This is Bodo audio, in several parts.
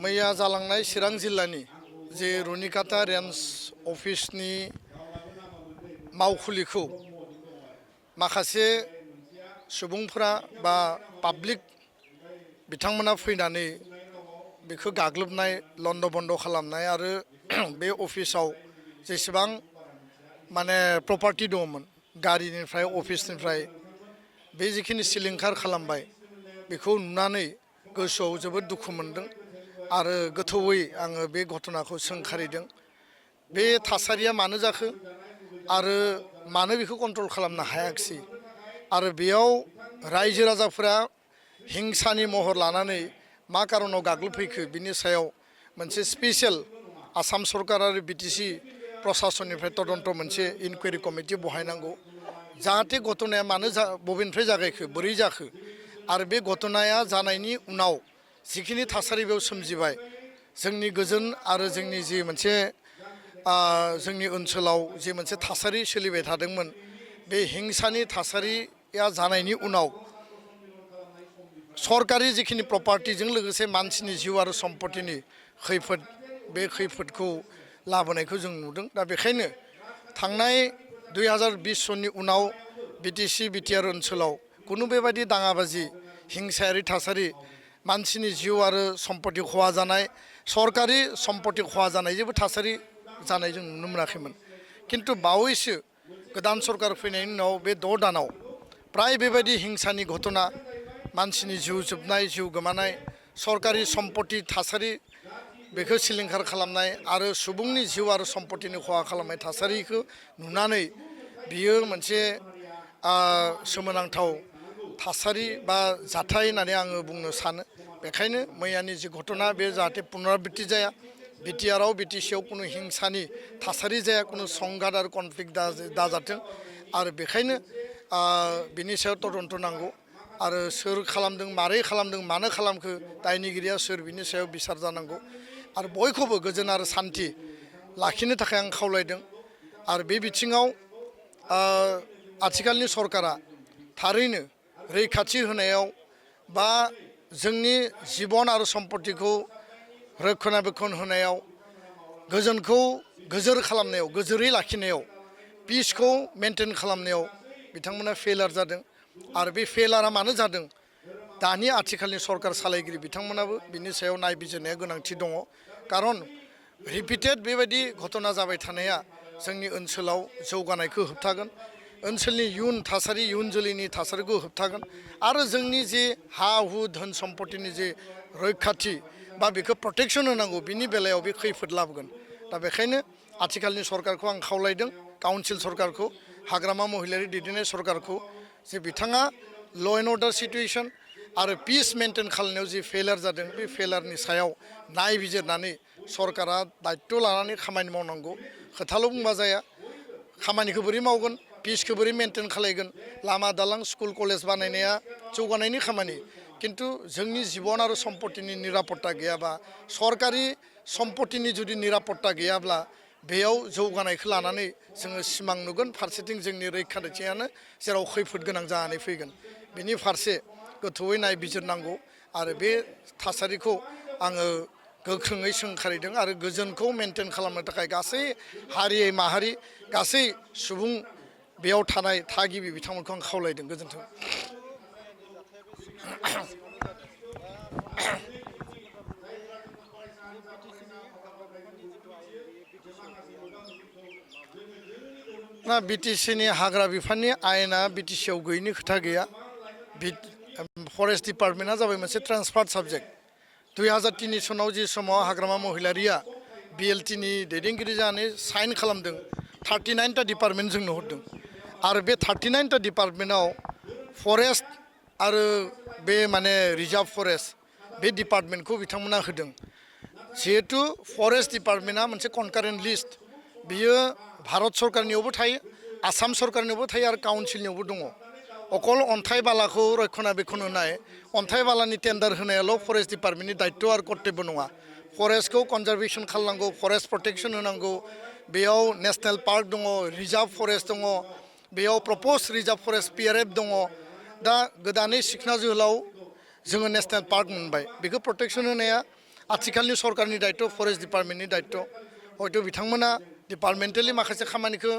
मैया जालांनाय चिरां जिल्लानि जे रुनिकाटा रेन्ज अफिसनि मावखुलिखौ माखासे सुबुंफोरा बा पाब्लिक बिथांमोना फैनानै बेखौ गाग्लोबनाय लन्ड बन्द खालामनाय आरो बे अफिसाव जेसेबां माने प्रपार्टि दङमोन गारिनिफ्राय अफिसनिफ्राय बे जिखिनि सिलिंखार खालामबाय बेखौ नुनानै गोसोआव जोबोद दुखु मोनदों आरो गोथौयै आङो बे घटनाखौ सोंखारिदों। बे थासारिया मानो जाखो आरो मानो बेखौ कन्ट्रल खालामनो हायाखिसै आरो बेयाव रायजो राजाफोरा हिंसानि महर लानानै मा कारनाव गाग्लोबफैखो बिनि सायाव मोनसे स्पेशल आसाम सरकार आरो बिटिसि प्रशासननिफ्राय तदन्त मोनसे इनकुवेरि कमिटि बहायनांगौ जाहाथे घटनाया मानो बबेनिफ्राय जागायखो बोरै जाखो आरो बे घटनाया जानायनि उनाव जिखिनि थासारि बेयाव सोमजिबाय जोंनि गोजोन आरो जोंनि जि मोनसे जोंनि ओनसोलाव जि मोनसे थासारि सोलिबाय थादोंमोन बे हिंसानि थासारिया जानायनि उनाव सरकारि जिखिनि प्रपार्टिजों लोगोसे मानसिनि जिउ आरो सम्पतिनि खैफोद बे खैफोदखौ लाबोनायखौ जों नुदों। दा बेखायनो थांनाय 2020 सननि उनाव बिटिसि बिटिआर ओनसोलाव कुनु बेबायदि दाङाबाजि हिंसायारि थासारि मानसिनि जिउ आरो सम्पति खहा जानाय सरकारि सम्पति खहा जानाय जेबो थासारि जानाय जों नुनो मोनाखैमोन। किन्तु बावैसो गोदान सरकार फैनायनि उनाव बे 6 दानाव प्राय बेबायदि हिंसानि घटना मानसिनि जिउ जोबनाय जिउ गोमानाय सरकारि सम्पति थासारि बेखौ सिलिंखार खालामनाय आरो सुबुंनि जिउ आरो सम्पतिनि खहा खालामनाय थासारिखौ नुनानै बियो मोनसे सोमोनांथाव थासारि बा जाथाय होननानै आङो बुंनो सानो। बेखायनो मैयानि जि घटना बे जाहाथे पुनराबृत्ति जाया बिटिआरआव बिटिसिआव कुनु हिंसानि थासारि जाया कुनु संघात आरो कनफ्लिक्ट दाजाथों आरो बेखायनो बिनि सायाव तदन्त नांगौ आरो सोर खालामदों मारै खालामदों मानो खालामखो दायनिगिरिया सोर बिनि सायाव बिसार जानांगौ आरो बयखौबो गोजोन आरो सान्थि लाखिनो थाखाय आं खावलायदों। आरो बे बिथिङाव आथिखालनि सरकारा थारैनो रैखाथि होनायाव बा जोंनि जिबन आरो सम्पतिखौ रक्षनाबेक्षन होनायाव गोजोनखौ गोजोर खालामनायाव गोजोरै लाखिनायाव पिसखौ मेनटेन खालामनायाव बिथांमोना फेलार जादों आरो बे फेलारा मानो जादों दानि आथिखालनि सरकार सालायगिरि बिथांमोनाबो बिनि सायाव नायबिजिरनाया गोनांथि दङ। खारन रिपिटेड बेबायदि घटना जाबाय थानाया जोंनि ओनसोलाव जौगानायखौ होबथागोन ओनसोलनि इयुन थासारि इयुन जोलैनि थासारिखौ होबथागोन आरो जोंनि जे हा हु धोन सम्पतिनि जे रैखाथि बा बेखौ प्रटेक्सन होनांगौ बिनि बेलायाव बे खैफोद लाबोगोन। दा बेखायनो आथिखालनि सरकारखौ आं खावलायदों काउन्सिल सरकारखौ हाग्रामा महिलारि दैदेननाय सरकारखौ जे बिथाङा ल' एन्ड अर्डार सिटुएसन आरो पिस मेनटेन खालामनायाव जि फेलार जादों बे फेलारनि सायाव नायबिजिरनानै सरकारा दायित्व लानानै खामानि मावनांगौ। खोथाल' बुंबा जाया खामानिखौ बोरै मावगोन पिसखौ बोरै मेनटेन खालायगोन लामा दालां स्कुल कलेज बानायनाया जौगानायनि खामानि किन्तु जोंनि जिबन आरो सम्पतिनि निरापत्ता गैयाबा सरकारि सम्पतिनि जुदि निरापत्ता गैयाब्ला बेयाव जौगानायखौ लानानै जोङो सिमां नुगोन फारसेथिं जोंनि रैखाथियानो जेराव खैफोद गोनां जानानै फैगोन। बेनि फारसे गोथौयै नायबिजिरनांगौ आरो बे थासारिखौ आङो गोख्रोङै सोंखारिदों आरो गोजोनखौ मेनटेन खालामनो थाखाय गासै हारि माहारि गासै सुबुं बेयाव थानाय थागिबि बिथांमोनखौ आं खावलायदों। गोजोन्थों। ना बिटिसिनि हाग्रा बिफाननि आयेना बिटिसिआव गैयिनि खोथा गैया। फरेस्ट डिपार्टमेन्टआ जाबाय मोनसे ट्रान्सफार्ड साबजेक्ट 2003 सनाव जि समाव हाग्रामा महिलारिया बिएलटिनि दैदेनगिरि जानानै साइन खालामदों 39टा डिपार्टमेन्ट जोंनो हरदों आरो बे 39टा डिपार्टमेन्टआव फरेस्ट आरो बे माने रिजार्भ फरेस्ट बे डिपार्टमेन्टखौ बिथांमोना होदों। जिहेतु फरेस्ट डिपार्टमेन्टआ मोनसे कनकारेन्ट लिस्ट बियो भारत सरकारनियावबो थायो आसाम सरकारनियावबो थायो आरो काउन्सिलनियावबो दङ। अकल अन्थाइ बालाखौ रक्षनाबेक्षन होनाय अन्थाइ बालानि टेन्डार होनायाल' फरेस्ट डिपार्टमेन्टनि दायित्व आरो कर्तब्य नङा। फरेस्टखौ कनजारभेसन खालामनांगौ फरेस्ट प्रटेक्सन होनांगौ बेयाव नेसनेल पार्क दङ रिजार्भ फरेस्ट दङ बेयाव प्रपज रिजार्भ फरेस्ट पिआरएफ दङ। दा गोदानै सिखना जोहोलाव जोङो नेसनेल पार्क मोनबाय बेखौ प्रटेक्सन होनाया आथिखालनि सरकारनि दायित्व फरेस्ट डिपार्टमेन्टनि दायित्व हयथ' बिथांमोना डिपार्टमेन्टेलि माखासे खामानिखौ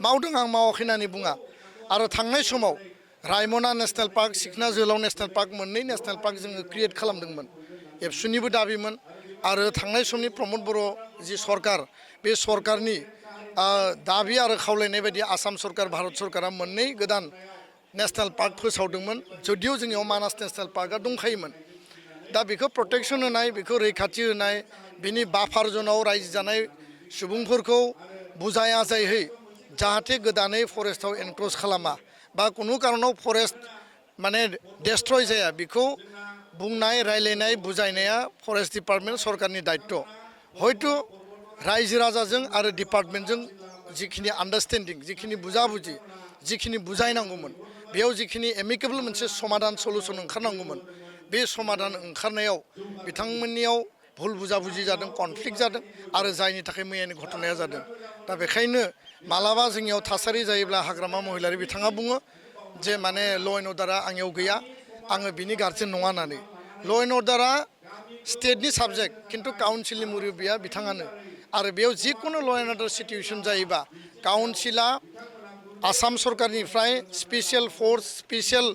मावदों आं मावाखै होननानै बुङा आरो थांनाय समाव रायमना नेशनेल पार्क सिखना जोहोलाव नेशनेल पार्क मोननै नेशनेल पार्क जोङो क्रिएट खालामदोंमोन एबसुनिबो दाबिमोन आरो थांनाय समनि प्रमद बर' जि सरकार बे सरकारनि दाबि आरो खावलायनाय बायदि आसाम सरकार भारत सरकारा मोननै गोदान नेशनेल पार्क फोसावदोंमोन जुदिअ जोंनियाव मानास नेशनेल पार्कआ दंखायोमोन दा बेखौ प्रटेक्सन होनाय बेखौ रैखाथि होनाय बिनि बाफार जनाव रायजो जानाय सुबुंफोरखौ बुजाय आजायहै जाहाथे गोदानै फरेस्टआव एनक्ल'ज खालामा बा कुनु कारनाव फरेस्ट माने डेस्ट्रय जाया बेखौ बुंनाय रायलायनाय बुजायनाया फरेस्ट डिपार्टमेन्ट सरकारनि दायित्व हयथ' रायजो राजाजों आरो डिपार्टमेन्टजों जिखिनि आन्डारस्टेन्डिं जिखिनि बुजाबुजि जिखिनि बुजायनांगौमोन बेयाव जिखिनि एमिकेबल मोनसे समाधान सलुसन ओंखारनांगौमोन बे समाधान ओंखारनायाव बिथांमोननियाव भुल बुजाबुजि जादों कनफ्लिक्ट जादों आरो जायनि थाखाय मैयानि घटनाया जादों दा बेखायनो मालाबा जोंनियाव थासारि जायोब्ला हाग्रामा महिलारि बिथाङा बुङो जे माने ल' एन्ड अर्डारा आंनियाव गैया आङो बिनि गार्जेन नङा होननानै ल' एन्ड अर्डारा स्टेटनि साबजेक्ट खिन्थु काउन्सिलनि मुरब्बिया बिथाङानो आरो बेयाव जिखुनु ल' एन्ड अर्डार सिटुवेसन जायोबा काउन्सिला आसाम सरकारनिफ्राय स्पेसियेल फर्स स्पेसियेल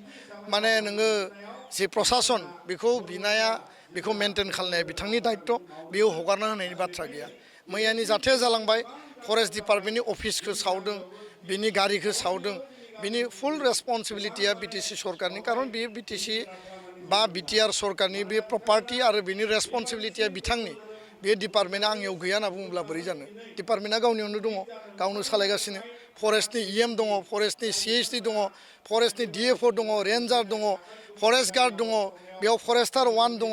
माने नोङो जि प्रसासन बेखौ बिनाया बेखौ मेनटेन खालामनाया बिथांनि दायित्व बेयाव हगारना होनायनि बाथ्रा गैया मैयानि जाथाया जालांबाय फरेस्ट डिपार्टमेन्टनि अफिसखौ सावदों बिनि गारिखौ सावदों बिनि फुल रेसपन्सिबिलिटिया बिटिसि सरकारनि कारन बेयो बिटिसि बा बिटिआर सरकारनि बे प्रपार्टि आरो बिनि रेसपन्सिबिलिटिया बिथांनि बे डिपार्टमेन्टआ आंनियाव गैया होनना बुङोब्ला बोरै जानो डिपार्टमेन्टआ गावनियावनो दङ गावनो सालायगासिनो फरेस्टनि इएम दङ फरेस्टनि सिएइचडि दङ फरेस्टनि डिएफअ दङ रेन्जार दङ फरेस्ट गार्ड दङ बेयाव फरेस्टार 1 दङ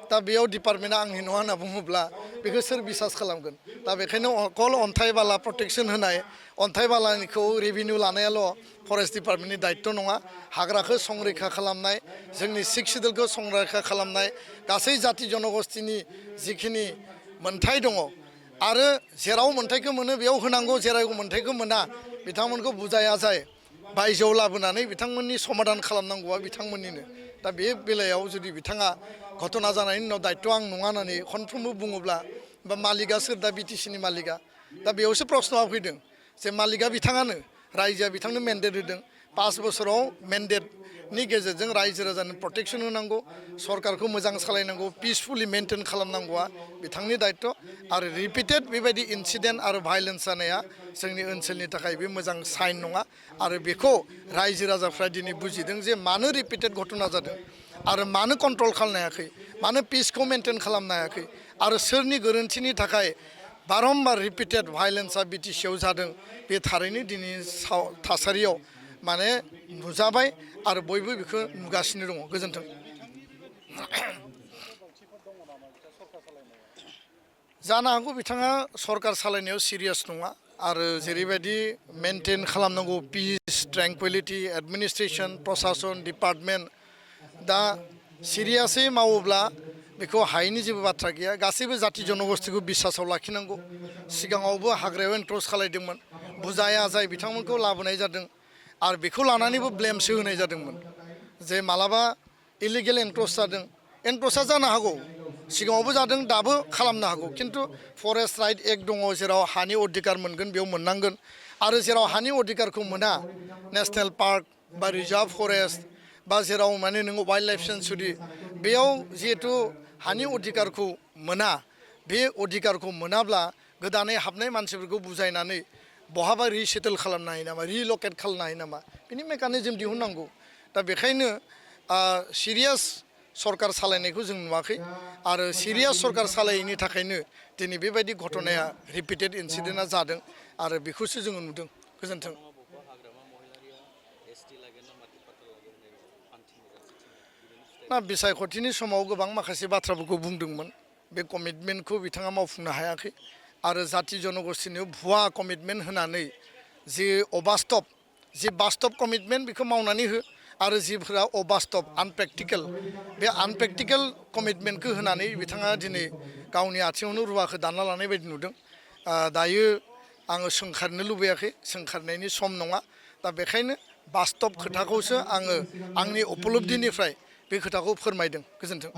दा बेयाव डिपार्टमेन्टआ आंनि नङा होनना बुङोब्ला बेखौ सोर बिसास खालामगोन दा बेखायनो अकल अन्थाइ बाला प्रटेक्सन होनाय अन्थाइ बालानिखौ रेभिनिउ लानायाल' फरेस्ट डिपार्टमेन्टनि दायित्व नङा हाग्राखौ संरैखा खालामनाय जोंनि सिक्स सिडुलखौ संरैखा खालामनाय गासै जाति जनगोष्ठीनि जिखिनि मोनथाय दङ आरो जेराव मोनथायखौ मोनो बेयाव होनांगौ जेराव मोनथायखौ मोना बिथांमोनखौ बुजाय आजाय बायजोआव लाबोनानै बिथांमोननि समाधान खालामनांगौआ बिथांमोननिनो दा बे बेलायाव जुदि बिथाङा घटना जानायनि उनाव दायित्व आं नङा होननानै खनफ्रोमबो बुङोब्ला बा मालिकआ सोर दा बिटिसिनि मालिकआ दा बेयावसो प्रश्नआ फैदों जे मालिकआ बिथाङानो रायजोआ बिथांनो मेन्डेट होदों 5 बोसोराव मेन्डेटनि गेजेरजों रायजो राजानो प्रटेक्सन होनांगौ सरकारखौ मोजां सालायनांगौ पिसफुलि मेनटेन खालामनांगौआ बिथांनि दायित्व आरो रिपिटेड बेबायदि इनसिडेन्ट आरो भायलेन्स जानाया जोंनि ओनसोलनि थाखाय बे मोजां साइन नङा आरो बेखौ रायजो राजाफ्रा दिनै बुजिदों जे मानो रिपिटेड घटना जादों आरो मानो कन्ट्रल खालामनो हायाखै मानो पिसखौ मेनटेन खालामनो हायाखै आरो सोरनि गोरोन्थिनि थाखाय बारम्बार रिपिटेड भायलेन्सआ बिटिसिआव जादों बे थारैनो दिनै थासारियाव माने नुजाबाय आरो बयबो बेखौ नुगासिनो दङ गोजोन्थों जानो हागौ बिथाङा सरकार सालायनायाव सिरियास नङा आरो जेरैबायदि मेनटेन खालामनांगौ पिस ट्रेंकुइलिटि एडमिनिस्ट्रेसन प्रशासन डिपार्टमेन्ट दा सिरियासै मावोब्ला बेखौ हायैनि जेबो बाथ्रा गैया गासैबो जाति जनगोष्ठीखौ बिसासाव लाखिनांगौ सिगाङावबो हाग्रायाव एनक्ल'ज खालायदोंमोन बुजाय आजाय बिथांमोनखौ लाबोनाय जादों आरो बेखौ लानानैबो ब्लेमसो होनाय जादोंमोन जे मालाबा इलिगेल एनक्ल'ज जादों एनक्ल'जआ जानो हागौ सिगाङावबो जादों दाबो खालामनो हागौ खिन्थु फरेस्ट राइट एक्ट दङ जेराव हानि अधिकार मोनगोन बेयाव मोननांगोन आरो जेराव हानि अधिकारखौ मोना नेशनेल पार्क बा रिजार्भ फरेस्ट बा जेराव माने नोङो वाइल्ड लाइफ सेन्चुरि बेयाव जिहेतु हानि अधिकारखौ मोना बे अधिकारखौ मोनाब्ला गोदानै हाबनाय मानसिफोरखौ बुजायनानै बहाबा रिसेटल खालामनो हायो नामा रिलकेट खालामनो हायो नामा बिनि मेकानिजम दिहुननांगौ दा बेखायनो सिरियास सरकार सालायनायखौ जों नुवाखै आरो सिरियास सरकार सालायैनि थाखायनो दिनै बेबायदि घटनाया रिपिटेड इनसिडेन्टआ जादों आरो बेखौसो जोङो नुदों गोजोन्थों ना बिसायख'थिनि समाव गोबां माखासे बाथ्राफोरखौ बुंदोंमोन बे कमिटमेन्टखौ बिथाङा मावफुंनो हायाखै आरो जाति जनगोष्ठीनो भुवा कमिटमेन्ट होनानै जि अबास्तब जि बास्तब कमिटमेन्ट बेखौ मावनानै हो आरो जिफोरा अबास्तब आनप्रेक्टिकेल बे आनप्रेक्टिकेल कमिटमेन्टखौ होनानै बिथाङा दिनै गावनि आथिङावनो रुवाखौ दानना लानाय बायदि नुदों दायो आङो सोंखारनो लुबैयाखै सोंखारनायनि सम नङा दा बेखायनो बास्तब खोथाखौसो आङो आंनि उपलब्धिनिफ्राय बे खोथाखौ फोरमायदों गोजोन्थों